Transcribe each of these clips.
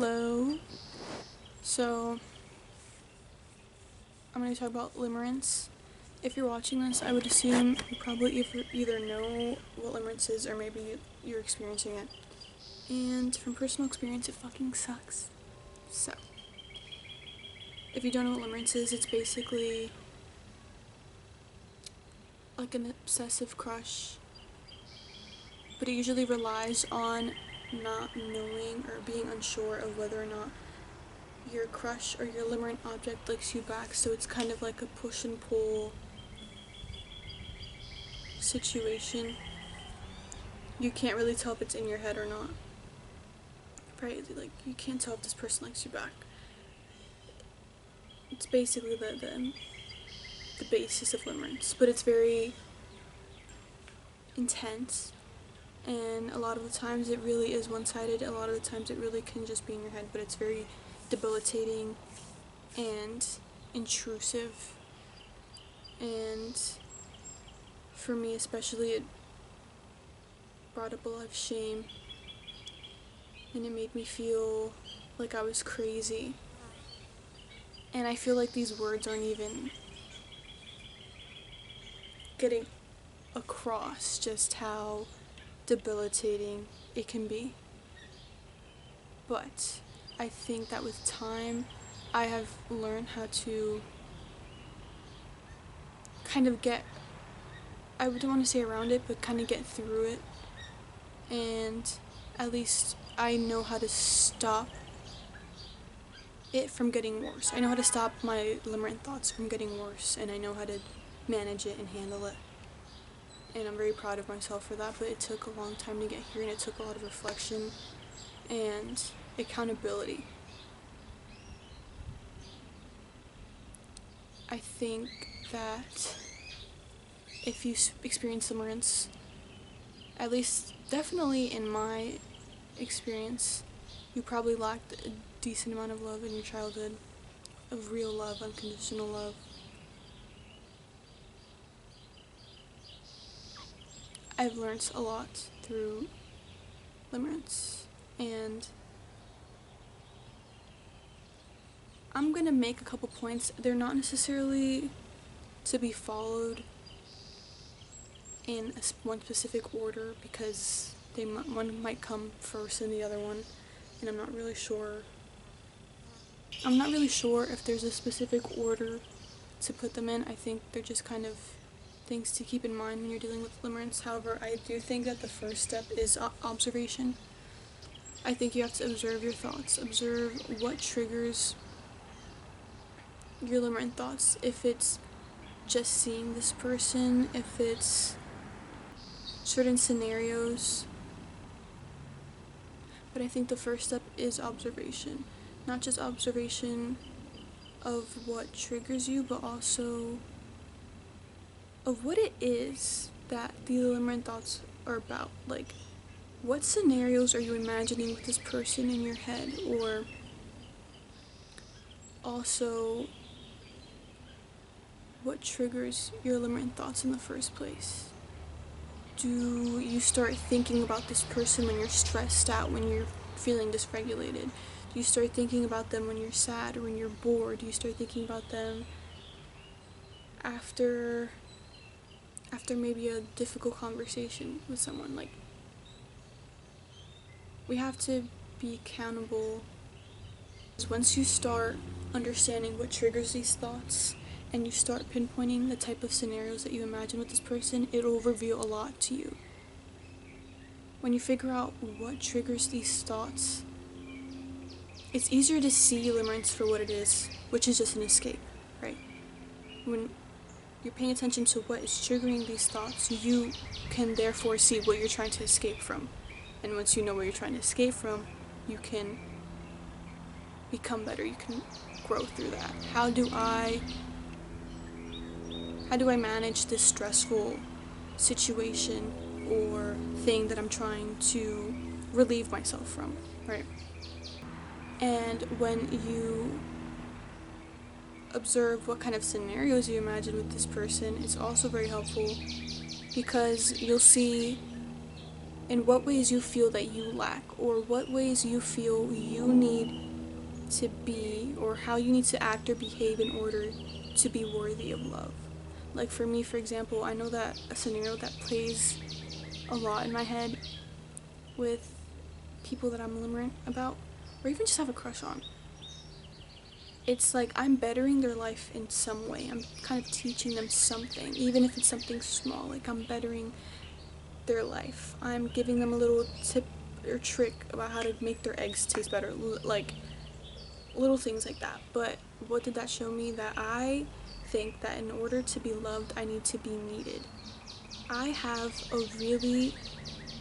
Hello. So, I'm going to talk about limerence. If you're watching this, I would assume you probably either know what limerence is or maybe you're experiencing it. And from personal experience, it fucking sucks. So, if you don't know what limerence is, it's basically like an obsessive crush, but it usually relies on not knowing or being unsure of whether or not your crush or your limerent object likes you back, so it's kind of like a push and pull situation. You can't really tell if it's in your head or not. Right? Like, you can't tell if this person likes you back. It's basically the basis of limerence, but it's very intense, and a lot of the times it really is one-sided. A lot of the times it really can just be in your head, but it's very debilitating and intrusive, and for me especially, it brought up a lot of shame, and it made me feel like I was crazy. And I feel like these words aren't even getting across just how debilitating it can be. But I think that with time, I have learned how to kind of I don't want to say around it, but kind of get through it. And at least I know how to stop it from getting worse. I know how to stop my limerent thoughts from getting worse, and I know how to manage it and handle it. And I'm very proud of myself for that, but it took a long time to get here, and it took a lot of reflection and accountability. I think that if you experience limerence, at least definitely in my experience, you probably lacked a decent amount of love in your childhood, of real love, unconditional love. I've learned a lot through limerence, and I'm gonna make a couple points. They're not necessarily to be followed in one specific order, because one might come first than the other one, and I'm not really sure if there's a specific order to put them in. I think they're just kind of things to keep in mind when you're dealing with limerence. However, I do think that the first step is observation. I think you have to observe your thoughts, observe what triggers your limerent thoughts. If it's just seeing this person, if it's certain scenarios. But I think the first step is observation. Not just observation of what triggers you, but also of what it is that the limerent thoughts are about. Like, what scenarios are you imagining with this person in your head? Or also, what triggers your limerent thoughts in the first place? Do you start thinking about this person when you're stressed out, when you're feeling dysregulated? Do you start thinking about them when you're sad or when you're bored? Do you start thinking about them after maybe a difficult conversation with someone? Like, we have to be accountable. Once you start understanding what triggers these thoughts, and you start pinpointing the type of scenarios that you imagine with this person, it'll reveal a lot to you. When you figure out what triggers these thoughts, it's easier to see limerence for what it is, which is just an escape, right? When you're paying attention to what is triggering these thoughts, you can therefore see what you're trying to escape from. And once you know what you're trying to escape from, you can become better, you can grow through that. How do I manage this stressful situation or thing that I'm trying to relieve myself from, right? And when you observe what kind of scenarios you imagine with this person, it's also very helpful, because you'll see in what ways you feel that you lack, or what ways you feel you need to be, or how you need to act or behave in order to be worthy of love. Like for me, for example, I know that a scenario that plays a lot in my head with people that I'm limerent about, or even just have a crush on. It's like I'm bettering their life in some way. I'm kind of teaching them something, even if it's something small. Like I'm bettering their life. I'm giving them a little tip or trick about how to make their eggs taste better. Like little things like that. But what did that show me? That I think that in order to be loved, I need to be needed. I have a really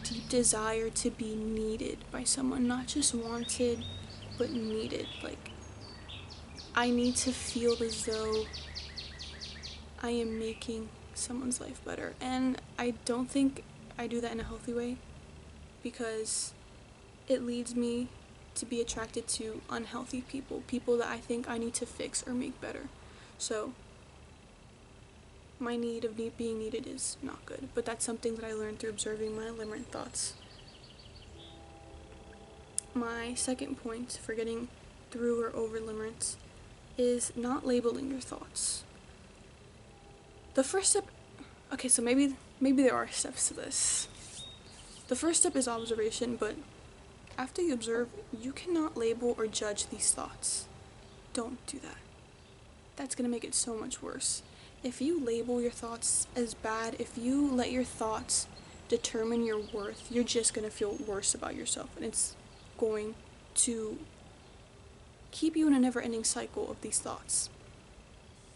deep desire to be needed by someone, not just wanted, but needed. Like, I need to feel as though I am making someone's life better. And I don't think I do that in a healthy way, because it leads me to be attracted to unhealthy people, people that I think I need to fix or make better. So my need of being needed is not good, but that's something that I learned through observing my limerent thoughts. My second point for getting through or over limerence is not labeling your thoughts. The first step, okay, so maybe there are steps to this. The first step is observation, but after you observe, you cannot label or judge these thoughts. Don't do that. That's gonna make it so much worse. If you label your thoughts as bad, if you let your thoughts determine your worth, you're just gonna feel worse about yourself, and it's going to keep you in a never-ending cycle of these thoughts.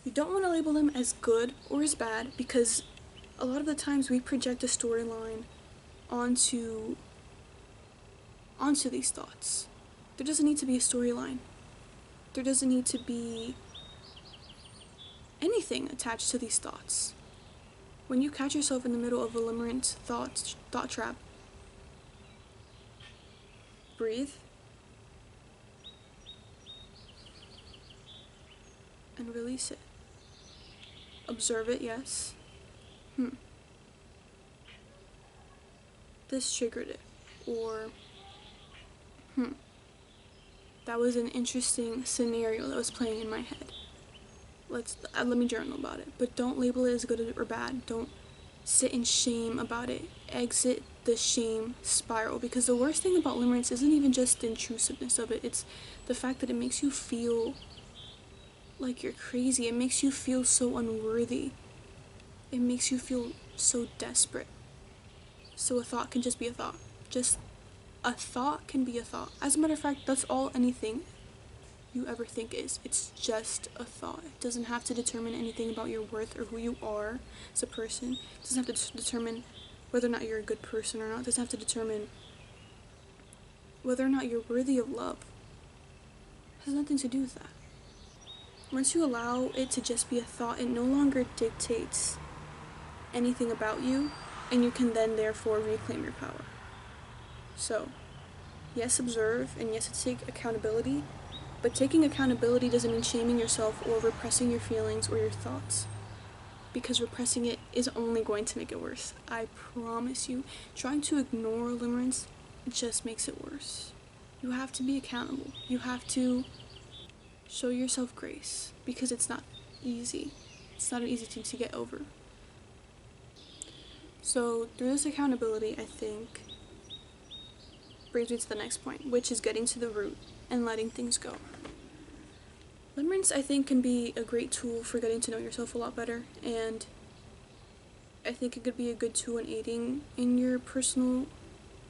You don't want to label them as good or as bad, because a lot of the times we project a storyline onto these thoughts. There doesn't need to be a storyline. There doesn't need to be anything attached to these thoughts. When you catch yourself in the middle of a limerent thought trap, breathe and release it. Observe it, yes. This triggered it. Or, that was an interesting scenario that was playing in my head. Let me journal about it. But don't label it as good or bad. Don't sit in shame about it. Exit the shame spiral, because the worst thing about limerence isn't even just the intrusiveness of it. It's the fact that it makes you feel like you're crazy. It makes you feel so unworthy. It makes you feel so desperate. So a thought can just be a thought. Just a thought can be a thought. As a matter of fact, that's all anything you ever think is. It's just a thought. It doesn't have to determine anything about your worth or who you are as a person. It doesn't have to determine whether or not you're a good person or not. It doesn't have to determine whether or not you're worthy of love. It has nothing to do with that. Once you allow it to just be a thought, it no longer dictates anything about you, and you can then therefore reclaim your power. So, yes, observe, and yes, take accountability, but taking accountability doesn't mean shaming yourself or repressing your feelings or your thoughts, because repressing it is only going to make it worse. I promise you. Trying to ignore limerence just makes it worse. You have to be accountable. You have to show yourself grace, because it's not easy. It's not an easy thing to get over. So through this accountability, I think, brings me to the next point, which is getting to the root and letting things go. Limerence, I think, can be a great tool for getting to know yourself a lot better, and I think it could be a good tool in aiding in your personal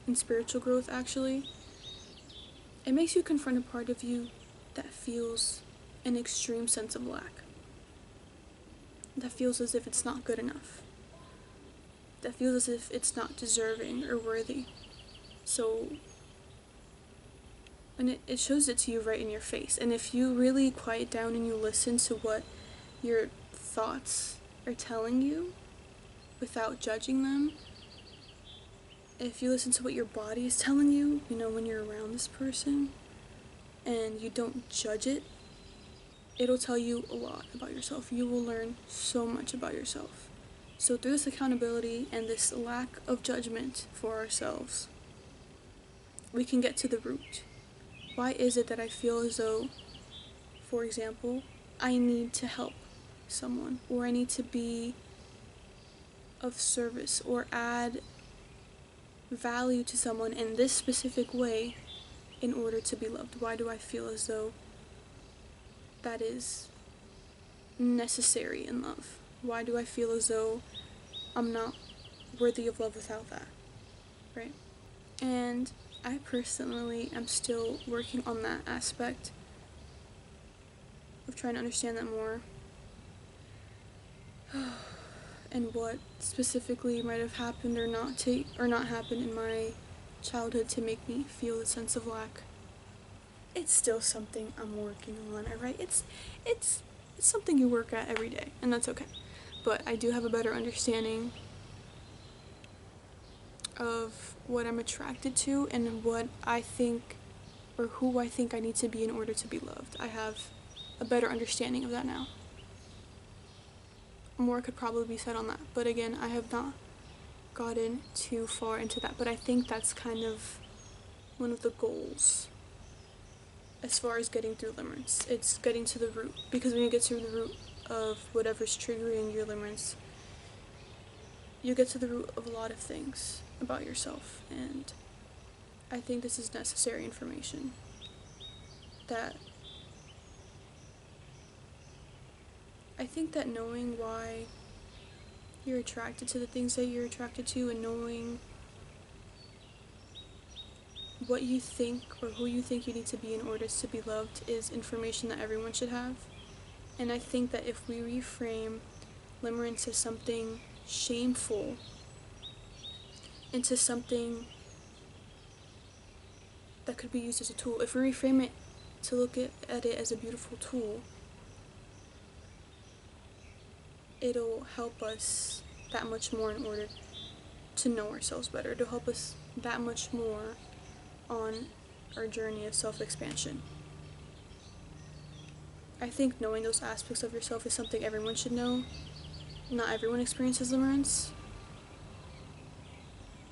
and spiritual growth, actually. It makes you confront a part of you that feels an extreme sense of lack, that feels as if it's not good enough, that feels as if it's not deserving or worthy. So, and it shows it to you right in your face. And if you really quiet down and you listen to what your thoughts are telling you without judging them, if you listen to what your body is telling you, when you're around this person, and you don't judge it, it'll tell you a lot about yourself. You will learn so much about yourself. So through this accountability and this lack of judgment for ourselves, we can get to the root. Why is it that I feel as though, for example, I need to help someone, or I need to be of service or add value to someone in this specific way in order to be loved? Why do I feel as though that is necessary in love? Why do I feel as though I'm not worthy of love without that, right? And I personally am still working on that aspect of trying to understand that more. And what specifically might have happened or not happened in my childhood to make me feel a sense of lack. It's still something I'm working on, alright? It's something you work at every day, and that's okay. But I do have a better understanding of what I'm attracted to and what I think, or who I think I need to be in order to be loved. I have a better understanding of that now. More could probably be said on that, but again, I have not gotten too far into that, but I think that's kind of one of the goals as far as getting through limerence. It's getting to the root, because when you get to the root of whatever's triggering your limerence, you get to the root of a lot of things about yourself, and I think this is necessary information that I think that knowing why you're attracted to the things that you're attracted to, and knowing what you think or who you think you need to be in order to be loved, is information that everyone should have. And I think that if we reframe limerence as something shameful into something that could be used as a tool, if we reframe it to look at it as a beautiful tool, it'll help us that much more in order to know ourselves better. It'll help us that much more on our journey of self-expansion. I think knowing those aspects of yourself is something everyone should know. Not everyone experiences limerence,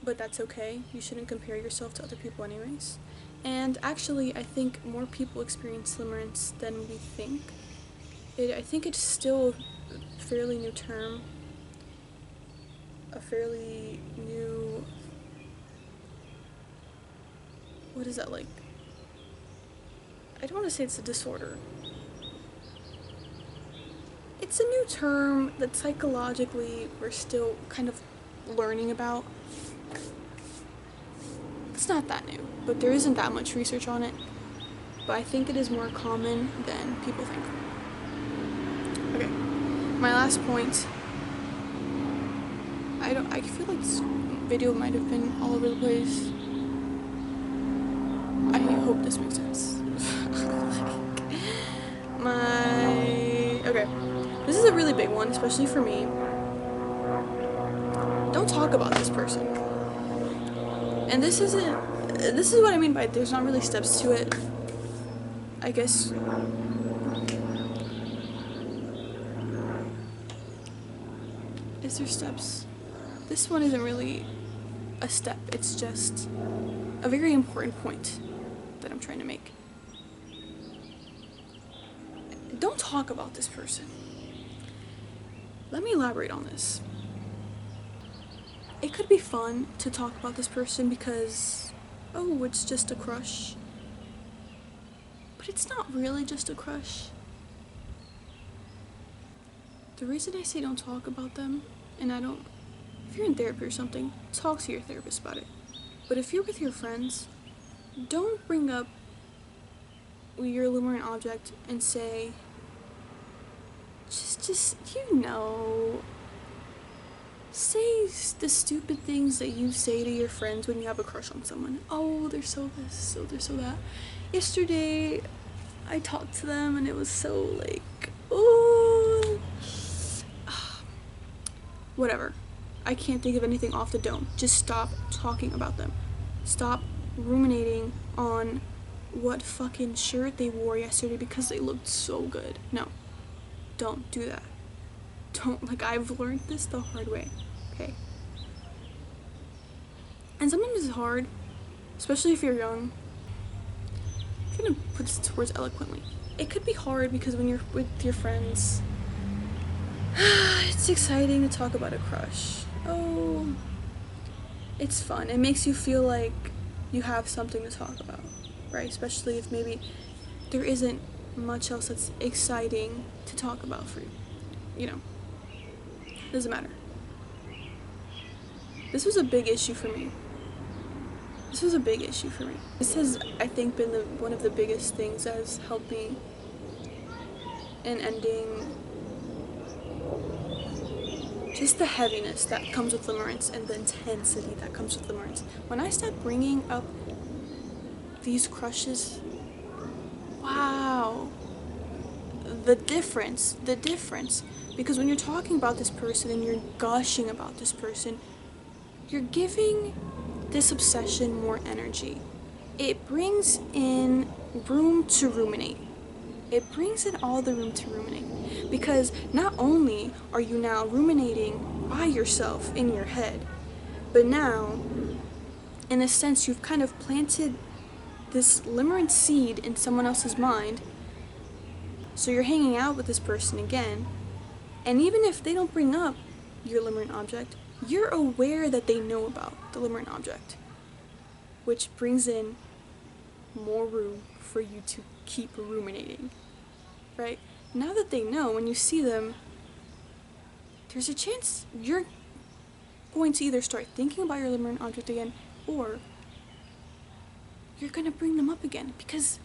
but that's okay. You shouldn't compare yourself to other people anyways. And actually, I think more people experience limerence than we think. I think it's still a fairly new term, a fairly new, what is that like? I don't want to say it's a disorder. It's a new term that psychologically we're still kind of learning about. It's not that new, but there isn't that much research on it. But I think it is more common than people think. Okay, my last point. I feel like this video might have been all over the place. I hope this makes sense. Okay, this is a really big one, especially for me. Don't talk about this person. And this is what I mean by there's not really steps to it. I guess is there steps? This one isn't really a step, it's just a very important point that I'm trying to make. Don't talk about this person. Let me elaborate on this. It could be fun to talk about this person because, oh, it's just a crush. But it's not really just a crush. The reason I say don't talk about them, and if you're in therapy or something, talk to your therapist about it. But if you're with your friends, don't bring up your limerent object and say, say the stupid things that you say to your friends when you have a crush on someone. Oh, they're so this, oh, they're so that. Yesterday, I talked to them and it was so like, oh, whatever. I can't think of anything off the dome. Just stop talking about them. Stop ruminating on what fucking shirt they wore yesterday because they looked so good. No, don't do that. Don't, like, I've learned this the hard way, okay? And sometimes it's hard, especially if you're young. I'm gonna put this towards eloquently. It could be hard because when you're with your friends, it's exciting to talk about a crush. Oh, it's fun. It makes you feel like you have something to talk about, right? Especially if maybe there isn't much else that's exciting to talk about for you. You know, doesn't matter. This was a big issue for me. This was a big issue for me. This has, I think, been one of the biggest things that has helped me in ending just the heaviness that comes with limerence and the intensity that comes with limerence. When I start bringing up these crushes, wow, the difference, because when you're talking about this person and you're gushing about this person, you're giving this obsession more energy. It brings in room to ruminate. It brings in all the room to ruminate, because not only are you now ruminating by yourself in your head, but now, in a sense, you've kind of planted this limerent seed in someone else's mind. So you're hanging out with this person again, and even if they don't bring up your limerent object, you're aware that they know about the limerent object, which brings in more room for you to keep ruminating, right? Now that they know, when you see them, there's a chance you're going to either start thinking about your limerent object again, or you're going to bring them up again, because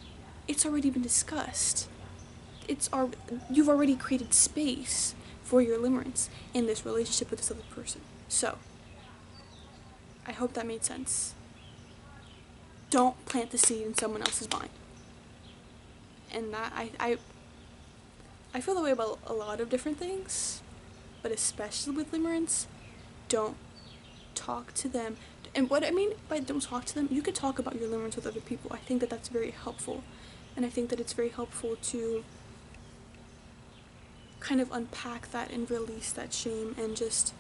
it's already been discussed. You've already created space for your limerence in this relationship with this other person. So, I hope that made sense. Don't plant the seed in someone else's mind. And that, I feel that way about a lot of different things, but especially with limerence, don't talk to them. And what I mean by don't talk to them, you could talk about your limerence with other people. I think that that's very helpful. And I think that it's very helpful to kind of unpack that and release that shame and just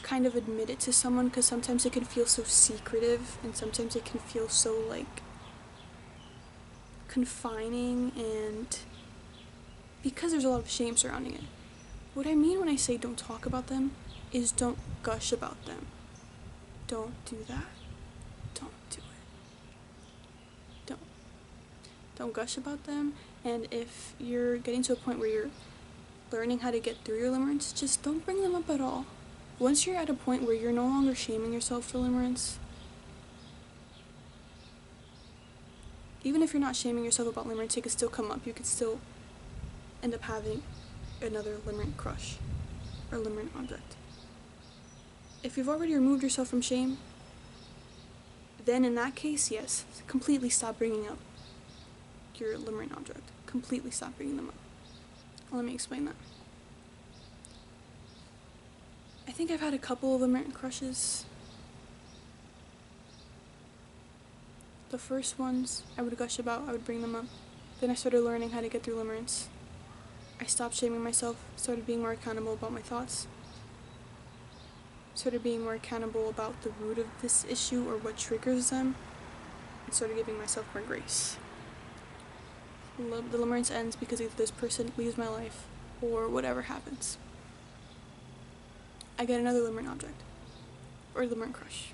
kind of admit it to someone, because sometimes it can feel so secretive and sometimes it can feel so like confining, and because there's a lot of shame surrounding it. What I mean when I say don't talk about them is don't gush about them. Don't do that. Don't do it. Don't gush about them. And if you're getting to a point where you're learning how to get through your limerence, just don't bring them up at all. Once you're at a point where you're no longer shaming yourself for limerence, even if you're not shaming yourself about limerence, it could still come up. You could still end up having another limerent crush or limerent object. If you've already removed yourself from shame, then in that case, yes, completely stop bringing up your limerent object. Completely stop bringing them up. Let me explain that. I think I've had a couple of limerent crushes. The first ones I would gush about, I would bring them up. Then I started learning how to get through limerence. I stopped shaming myself, started being more accountable about my thoughts, started being more accountable about the root of this issue or what triggers them, and started giving myself more grace. The limerence ends because either this person leaves my life or whatever happens. I get another limerent object, or limerent crush.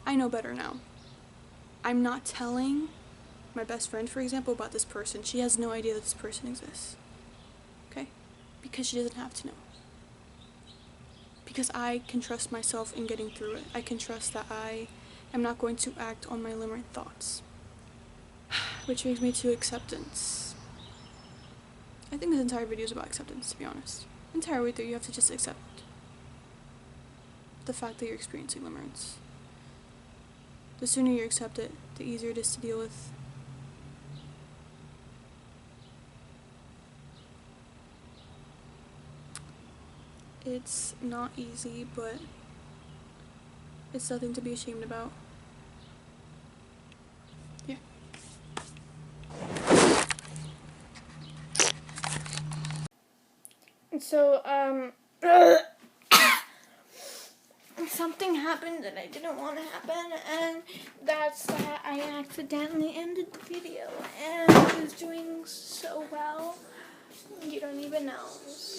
I know better now. I'm not telling my best friend, for example, about this person. She has no idea that this person exists. Okay? Because she doesn't have to know. Because I can trust myself in getting through it. I can trust that I am not going to act on my limerent thoughts. Which brings me to acceptance. I think this entire video is about acceptance, to be honest. The entire way through, you have to just accept the fact that you're experiencing limerence. The sooner you accept it, the easier it is to deal with. It's not easy, but it's nothing to be ashamed about. Yeah. So, something happened that I didn't want to happen, and that's that I accidentally ended the video, and I was doing so well, you don't even know. So.